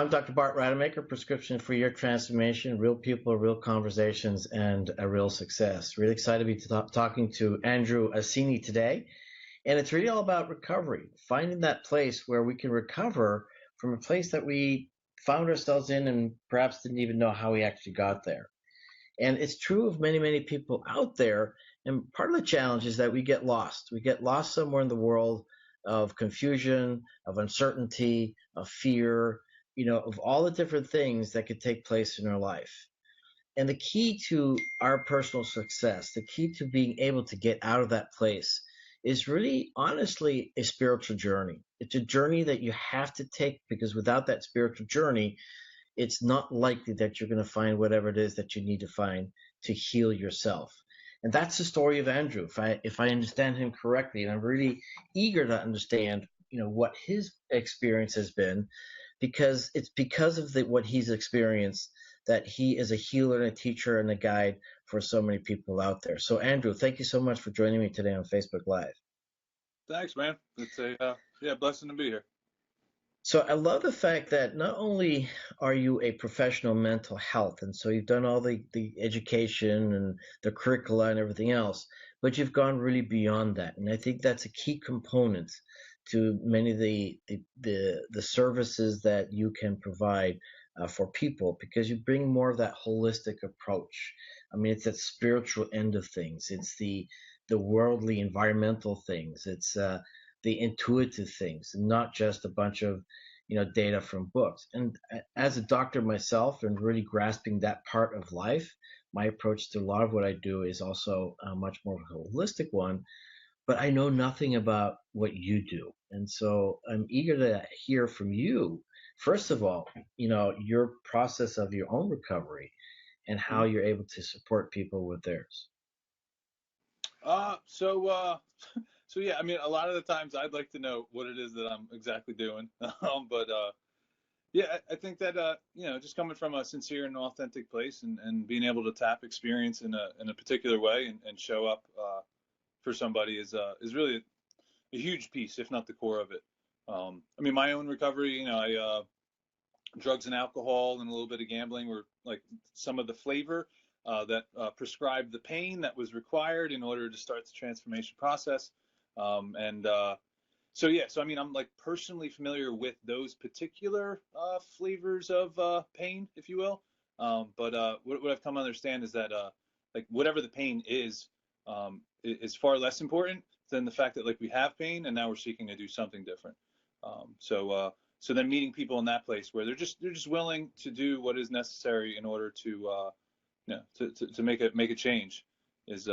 I'm Dr. Bart Rademacher, Prescription for Your Transformation, Real People, Real Conversations, and a Real Success. Really excited to be talking to Andrew Assinin today. And it's really all about recovery, finding that place where we can recover from a place that we found ourselves in and perhaps didn't even know how we actually got there. And it's true of many, many people out there. And part of the challenge is that we get lost. We get lost somewhere in the world of confusion, of uncertainty, of fear, of all the different things that could take place in our life. And the key to our personal success, the key to being able to get out of that place is really honestly a spiritual journey. It's a journey that you have to take, because without that spiritual journey, it's not likely that you're going to find whatever it is that you need to find to heal yourself. And that's the story of Andrew, if I understand him correctly. And I'm really eager to understand, what his experience has been, because it's because of what he's experienced that he is a healer and a teacher and a guide for so many people out there. So Andrew, thank you so much for joining me today on Facebook Live. Thanks, man. It's a blessing to be here. So I love the fact that not only are you a professional in mental health, and so you've done all the education and the curricula and everything else, but you've gone really beyond that. And I think that's a key component to many of the services that you can provide for people, because you bring more of that holistic approach. I mean, it's that spiritual end of things. It's the worldly, environmental things. It's the intuitive things, and not just a bunch of data from books. And as a doctor myself, and really grasping that part of life, my approach to a lot of what I do is also a much more holistic one. But I know nothing about what you do, and so I'm eager to hear from you. First of all, your process of your own recovery and how you're able to support people with theirs. So yeah, I mean, a lot of the times I'd like to know what it is that I'm exactly doing. Yeah, I think that just coming from a sincere and authentic place, and being able to tap experience in a particular way, and show up for somebody is really a huge piece, if not the core of it. I mean, my own recovery, drugs and alcohol and a little bit of gambling were like some of the flavor that prescribed the pain that was required in order to start the transformation process. So I mean, I'm like personally familiar with those particular flavors of pain, if you will. What I've come to understand is that like whatever the pain is far less important than the fact that like we have pain and now we're seeking to do something different. So then meeting people in that place where they're just willing to do what is necessary in order to make a change is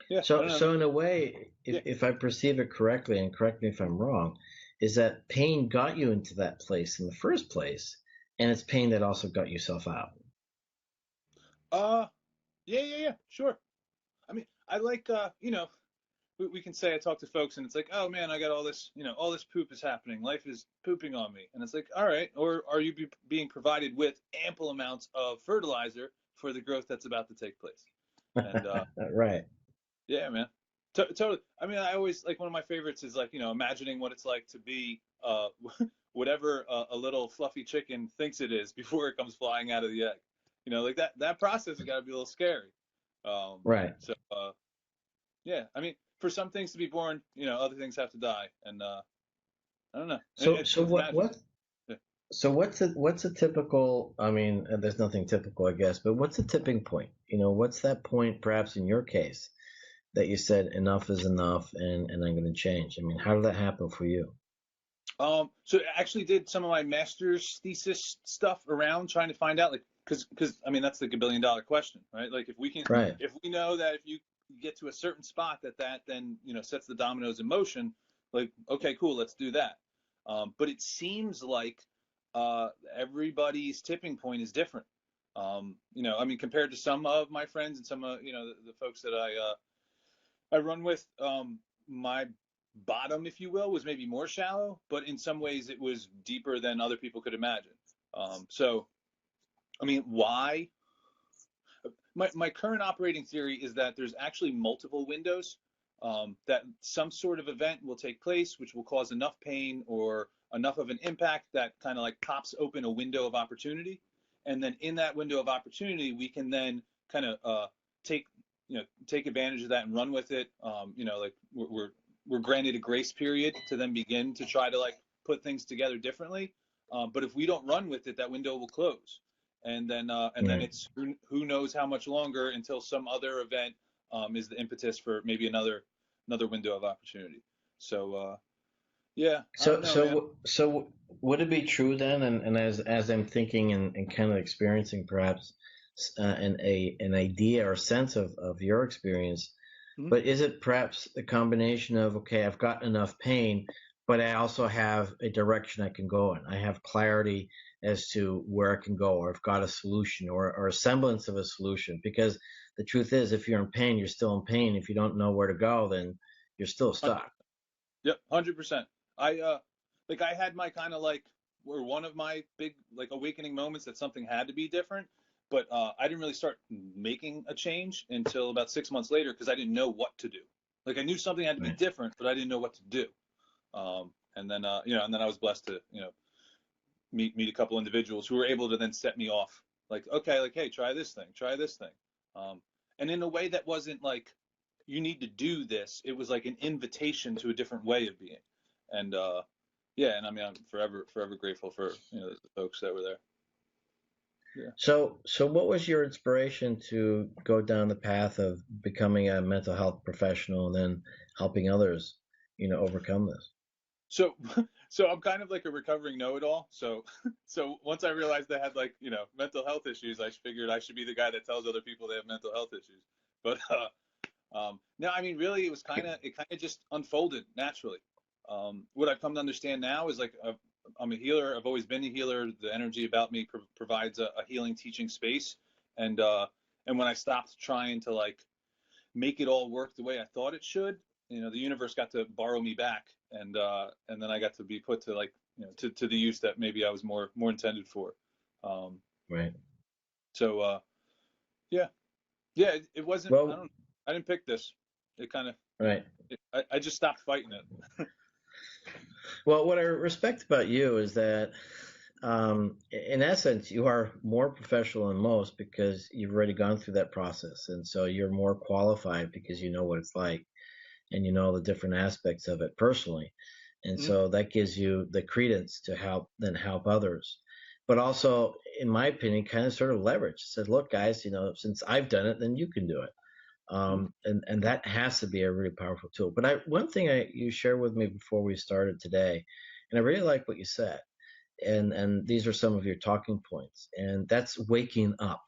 yeah. So in a way, if I perceive it correctly, and correct me if I'm wrong, is that pain got you into that place in the first place, and it's pain that also got yourself out. Yeah, sure. I mean, I like we can say I talk to folks and it's like, oh man, I got all this, all this poop is happening. Life is pooping on me. And it's like, all right, or are you being provided with ample amounts of fertilizer for the growth that's about to take place? And right. Yeah, man. Totally. I mean, I always like, one of my favorites is like, imagining what it's like to be whatever a little fluffy chicken thinks it is before it comes flying out of the egg. Like that process has got to be a little scary. Right. So yeah, I mean, for some things to be born, other things have to die, and I don't know. What's a typical? I mean, there's nothing typical, I guess, but what's a tipping point? What's that point, perhaps in your case, that you said enough is enough, and I'm going to change? I mean, how did that happen for you? So I actually did some of my master's thesis stuff around trying to find out, like, because I mean, that's like $1 billion question, right? Like, if we know that if you get to a certain spot that then sets the dominoes in motion, like, okay, cool, let's do that. But it seems like everybody's tipping point is different. I mean, compared to some of my friends and some of the folks that I run with, my bottom, if you will, was maybe more shallow, but in some ways it was deeper than other people could imagine. So I mean, why? My current operating theory is that there's actually multiple windows that some sort of event will take place which will cause enough pain or enough of an impact that kind of like pops open a window of opportunity. And then in that window of opportunity, we can then kind of take take advantage of that and run with it. Like we're granted a grace period to then begin to try to like put things together differently. But if we don't run with it, that window will close, and then it's who knows how much longer until some other event is the impetus for maybe another window of opportunity. So yeah. So would it be true then, and as I'm thinking and kind of experiencing perhaps an idea or sense of your experience, Mm-hmm. but is it perhaps a combination of, okay, I've got enough pain, but I also have a direction I can go in. I have clarity as to where I can go, or I've got a solution or a semblance of a solution. Because the truth is, if you're in pain, you're still in pain. If you don't know where to go, then you're still stuck. Yep, 100%. I had my kind of like, or one of my big like awakening moments that something had to be different, but I didn't really start making a change until about 6 months later because I didn't know what to do. Like I knew something had to be different, but I didn't know what to do. And then I was blessed to meet a couple individuals who were able to then set me off. Like, okay, like, hey, try this thing. And in a way that wasn't like, you need to do this. It was like an invitation to a different way of being. And and I mean, I'm forever grateful for the folks that were there. Yeah. So what was your inspiration to go down the path of becoming a mental health professional and then helping others, overcome this? So I'm kind of like a recovering know-it-all. So once I realized I had like mental health issues, I figured I should be the guy that tells other people they have mental health issues. But no, I mean, really, it kind of just unfolded naturally. What I've come to understand now is like I'm a healer. I've always been a healer. The energy about me provides a healing teaching space. And when I stopped trying to like make it all work the way I thought it should, the universe got to borrow me back, and then I got to be put to like to the use that maybe I was more intended for. Right. So yeah, it wasn't. Well, I didn't pick this. It kind of. Right. I just stopped fighting it. Well, what I respect about you is that, in essence, you are more professional than most because you've already gone through that process. And so you're more qualified because you know what it's like and you know the different aspects of it personally. And so that gives you the credence to help others. But also, in my opinion, kind of sort of leverage. Said, look, guys, since I've done it, then you can do it. And that has to be a really powerful tool. But one thing you shared with me before we started today, and I really like what you said, and these are some of your talking points, and that's waking up.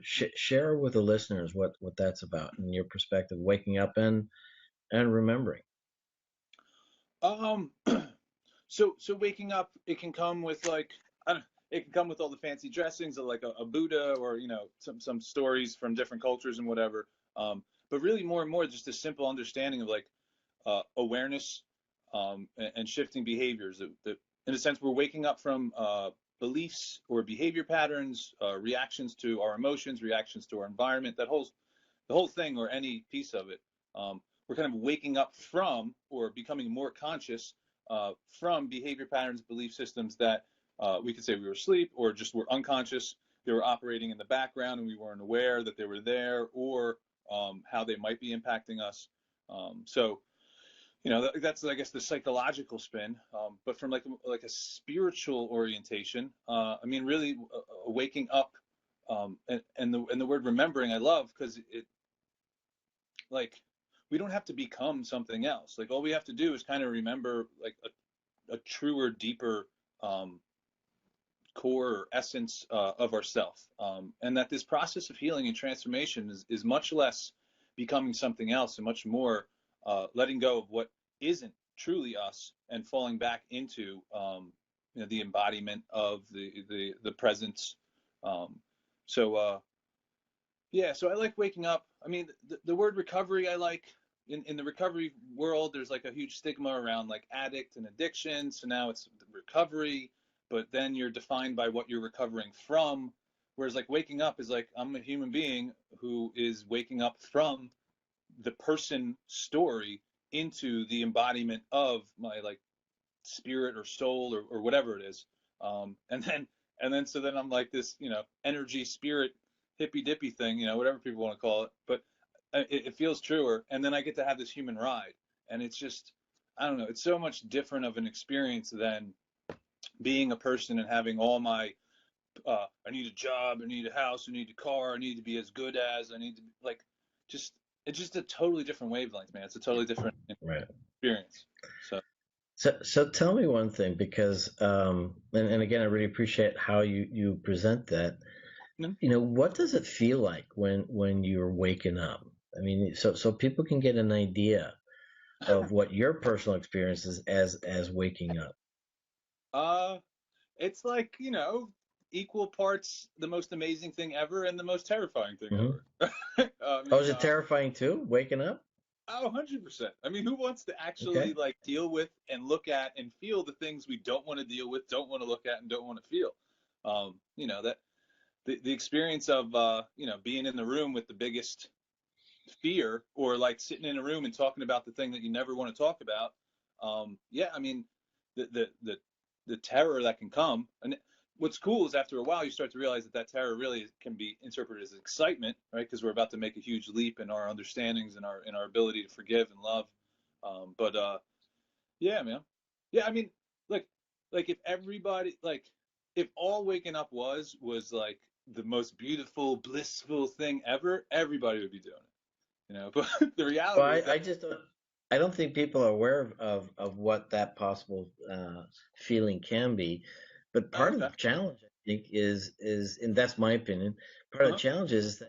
Share with the listeners what that's about in your perspective, waking up and remembering. So waking up, it can come with like, it can come with all the fancy dressings of like a Buddha or some stories from different cultures and whatever. But really, more and more, just a simple understanding of like awareness and shifting behaviors. That in a sense, we're waking up from beliefs or behavior patterns, reactions to our emotions, reactions to our environment. The whole thing, or any piece of it. We're kind of waking up from, or becoming more conscious from behavior patterns, belief systems that we could say we were asleep or just were unconscious. They were operating in the background and we weren't aware that they were there, or how they might be impacting us. So that's, I guess, the psychological spin. But from like a spiritual orientation, I mean, really waking up, and the word remembering I love, because it, like, we don't have to become something else. Like, all we have to do is kind of remember like a truer, deeper core or essence of ourself, and that this process of healing and transformation is much less becoming something else and much more letting go of what isn't truly us and falling back into the embodiment of the presence. So I like waking up. I mean, the word recovery, I like. In the recovery world, there's like a huge stigma around like addict and addiction. So now it's recovery, but then you're defined by what you're recovering from. Whereas like waking up is like, I'm a human being who is waking up from the person story into the embodiment of my like spirit or soul or whatever it is. So then I'm like this, energy, spirit, hippy dippy thing, whatever people want to call it. But it feels truer. And then I get to have this human ride. And it's just, I don't know, it's so much different of an experience than being a person and having all my, I need a job, I need a house, I need a car, I need to be as good as, I need to, like, it's just a totally different wavelength, man. It's a totally different Right. experience. So tell me one thing, because and again, I really appreciate how you present that. What does it feel like when you're waking up? I mean, so people can get an idea of what your personal experience is as waking up. It's like, equal parts the most amazing thing ever and the most terrifying thing ever. Is it terrifying too, waking up? Oh, 100%. I mean, who wants to actually like deal with and look at and feel the things we don't want to deal with, don't want to look at, and don't want to feel? That the experience of being in the room with the biggest fear, or like sitting in a room and talking about the thing that you never want to talk about. I mean, the terror that can come. And what's cool is after a while you start to realize that terror really can be interpreted as excitement, right? Because we're about to make a huge leap in our understandings and our ability to forgive and love. Yeah, man. Yeah, I mean, like if everybody, like if all waking up was like the most beautiful, blissful thing ever, everybody would be doing it. But the reality is that I don't think people are aware of what that possible feeling can be. But part of the challenge, I think, is, and that's my opinion, part of the challenge is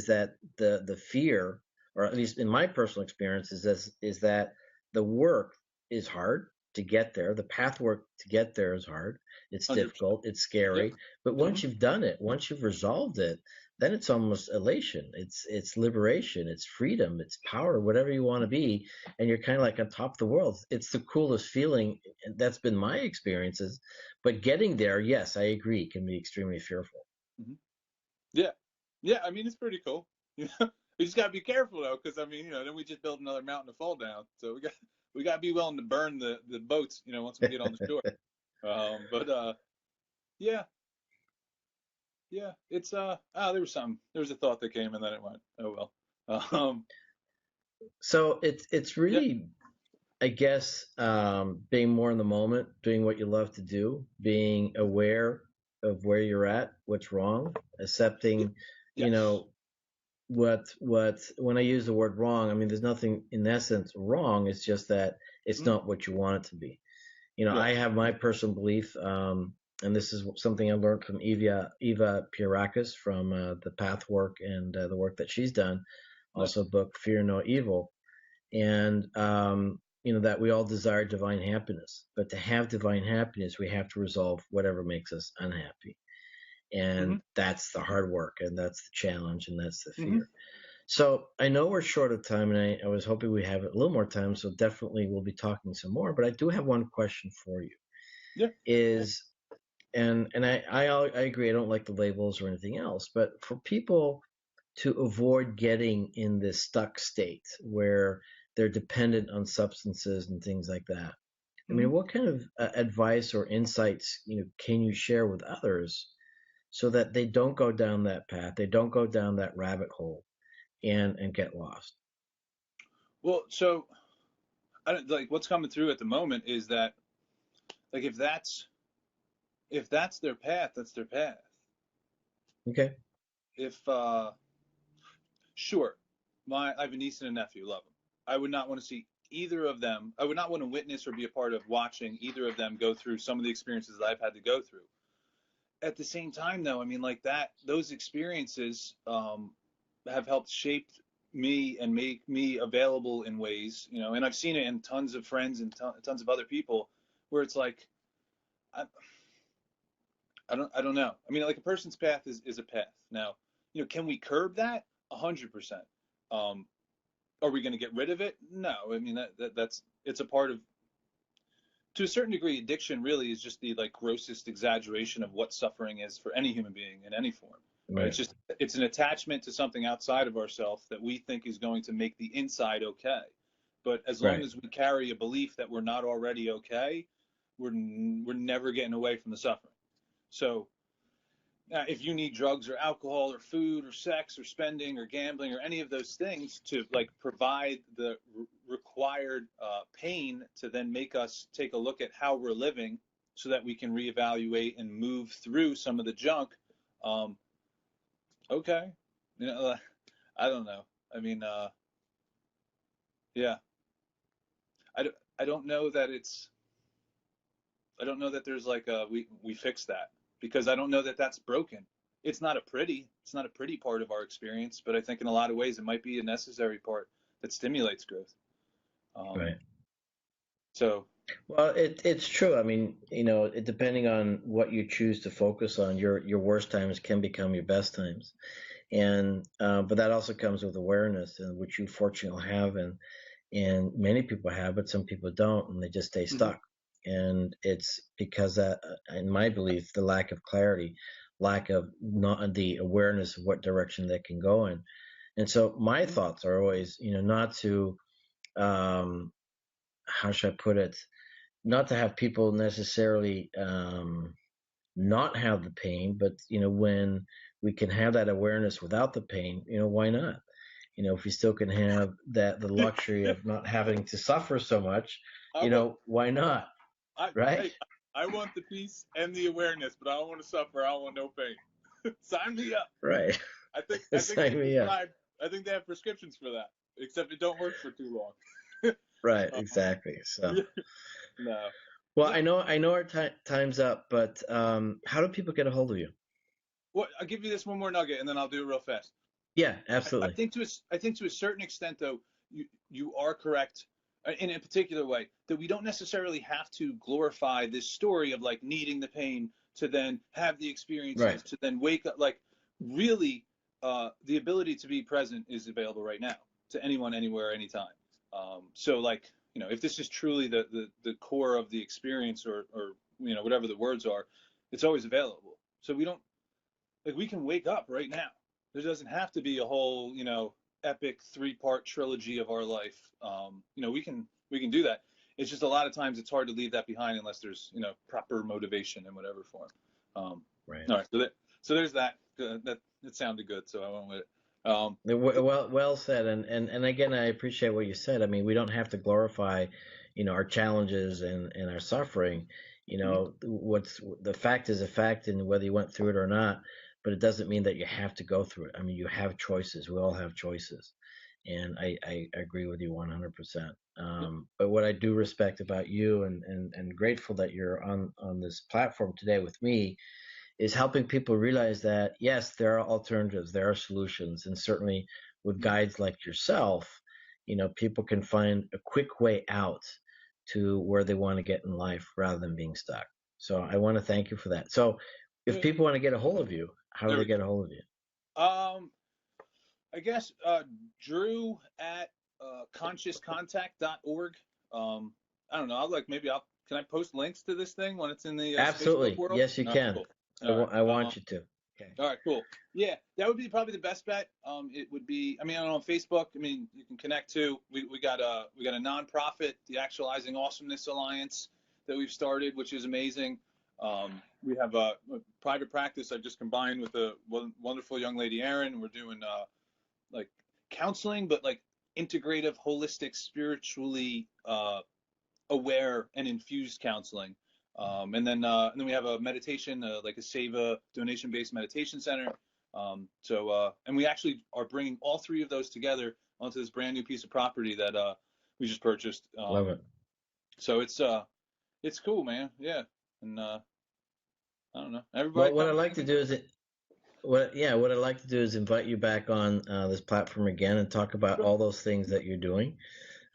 that the fear, or at least in my personal experience, is that the work is hard to get there. The path work to get there is hard. It's 100%. difficult. It's scary. But once you've done it, once you've resolved it, then it's almost elation. It's liberation. It's freedom. It's power. Whatever you want to be, and you're kind of like on top of the world. It's the coolest feeling. And that's been my experiences. But getting there, yes, I agree, can be extremely fearful. Yeah. I mean, it's pretty cool. We just gotta be careful though, because I mean, then we just build another mountain to fall down. So we gotta be willing to burn the boats, once we get on the shore. Yeah. It's there was a thought that came and then it went. Oh well. So it's really, I guess, being more in the moment, doing what you love to do, being aware of where you're at, what's wrong, accepting, what when I use the word wrong, I mean there's nothing in essence wrong. It's just that it's not what you want it to be. I have my personal belief, and this is something I learned from Eva Pierakis from the Path work and the work that she's done. Also, book Fear No Evil, and that we all desire divine happiness, but to have divine happiness, we have to resolve whatever makes us unhappy. And that's the hard work, and that's the challenge, and that's the fear. So I know we're short of time, and I was hoping we have a little more time, so definitely we'll be talking some more. But I do have one question for you. And I agree, I don't like the labels or anything else, but for people to avoid getting in this stuck state where they're dependent on substances and things like that, I mean, what kind of advice or insights can you share with others so that they don't go down that path, they don't go down that rabbit hole and get lost? Well, so like what's coming through at the moment is that, like, if that's their path, that's their path. Okay. If sure, I have a niece and a nephew, love them. I would not want to see either of them. I would not want to witness or be a part of watching either of them go through some of the experiences that I've had to go through. At the same time, though, I mean, like those experiences have helped shape me and make me available in ways, and I've seen it in tons of friends and tons of other people where it's like, I don't know. I mean, like a person's path is a path. Now, can we curb that? 100%. Are we going to get rid of it? No. I mean, that's it's a part of, to a certain degree, addiction really is just the like grossest exaggeration of what suffering is for any human being in any form, Right? It's an attachment to something outside of ourselves that we think is going to make the inside okay. But as long as we carry a belief that we're not already okay, we're never getting away from the suffering. So if you need drugs or alcohol or food or sex or spending or gambling or any of those things to like provide the required pain to then make us take a look at how we're living so that we can reevaluate and move through some of the junk, okay, I don't know. I mean, yeah, I don't know that I don't know that there's like we fix that, because I don't know that that's broken. It's not a pretty part of our experience, but I think in a lot of ways it might be a necessary part that stimulates growth. Right. So. Well, it's true. I mean, depending on what you choose to focus on, your worst times can become your best times. And but that also comes with awareness, and which you fortunately have, and many people have, but some people don't, and they just stay stuck. And it's because that, in my belief, the lack of clarity, lack of not the awareness of what direction they can go in. And so my thoughts are always, not to, how should I put it, not to have people necessarily not have the pain, but when we can have that awareness without the pain, why not? If we still can have the luxury of not having to suffer so much, why not? Right? I want the peace and the awareness, but I don't want to suffer. I don't want no pain. Sign me up. Right. I think they have prescriptions for that, except it don't work for too long. Right. Exactly. So. No. Well, I know our time's up, but how do people get a hold of you? Well, I'll give you this one more nugget, and then I'll do it real fast. Yeah, absolutely. I think to a certain extent, though, you are correct in a particular way, that we don't necessarily have to glorify this story of like needing the pain to then have the experiences, to then wake up. Like really, the ability to be present is available right now to anyone, anywhere, anytime. So like, if this is truly the core of the experience, or whatever the words are, it's always available. So we can wake up right now. There doesn't have to be a whole, epic 3-part trilogy of our life. We can do that. It's just a lot of times it's hard to leave that behind unless there's, proper motivation in whatever form. Right. All right. So there's that. That sounded good, so I went with it. Well said. And again, I appreciate what you said. I mean, we don't have to glorify, our challenges and our suffering. What's the fact is a fact, and whether you went through it or not. But it doesn't mean that you have to go through it. I mean, you have choices. We all have choices. And I agree with you 100%. But what I do respect about you, and grateful that you're on this platform today with me, is helping people realize that, yes, there are alternatives, there are solutions. And certainly with guides like yourself, people can find a quick way out to where they want to get in life rather than being stuck. So I want to thank you for that. So if people want to get a hold of you, how do they get a hold of you? I guess Drew at consciouscontact.org. I don't know. Can I post links to this thing when it's in the Absolutely. Facebook world? Yes, you can. Cool. I want you to. Okay. All right, cool. Yeah, that would be probably the best bet. It would be. I mean, I don't know, on Facebook. I mean, you can connect to. We got a nonprofit, the Actualizing Awesomeness Alliance, that we've started, which is amazing. We have a private practice I just combined with a wonderful young lady, Erin. We're doing like counseling, but like integrative, holistic, spiritually aware and infused counseling. And then we have a meditation, like a Seva donation-based meditation center. And we actually are bringing all 3 of those together onto this brand new piece of property that we just purchased. Love it. So it's cool, man. Yeah. And I don't know. Everybody. Well, what I'd like to do is invite you back on this platform again and talk about all those things that you're doing.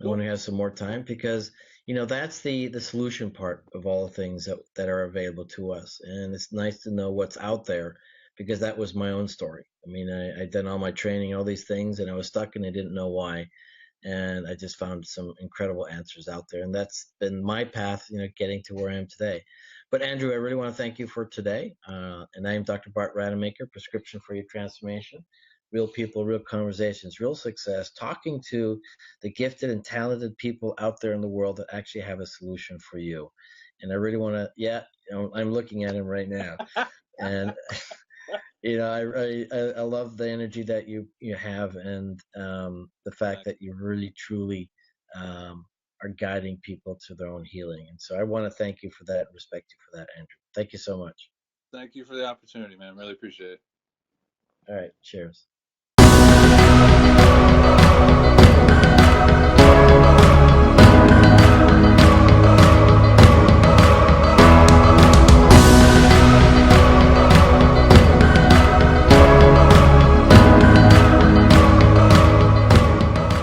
I want to have some more time, because that's the solution part of all the things that are available to us. And it's nice to know what's out there, because that was my own story. I mean, I'd done all my training, all these things, and I was stuck and I didn't know why. And I just found some incredible answers out there. And that's been my path, getting to where I am today. But Andrew, I really want to thank you for today. And I am Dr. Bart Rademacher, Prescription for Your Transformation. Real people, real conversations, real success, talking to the gifted and talented people out there in the world that actually have a solution for you. And I really want to, I'm looking at him right now. And, I love the energy that you have, and the fact that you really, truly are guiding people to their own healing. And so I want to thank you for that and respect you for that, Andrew. Thank you so much. Thank you for the opportunity, man. Really appreciate it. All right. Cheers.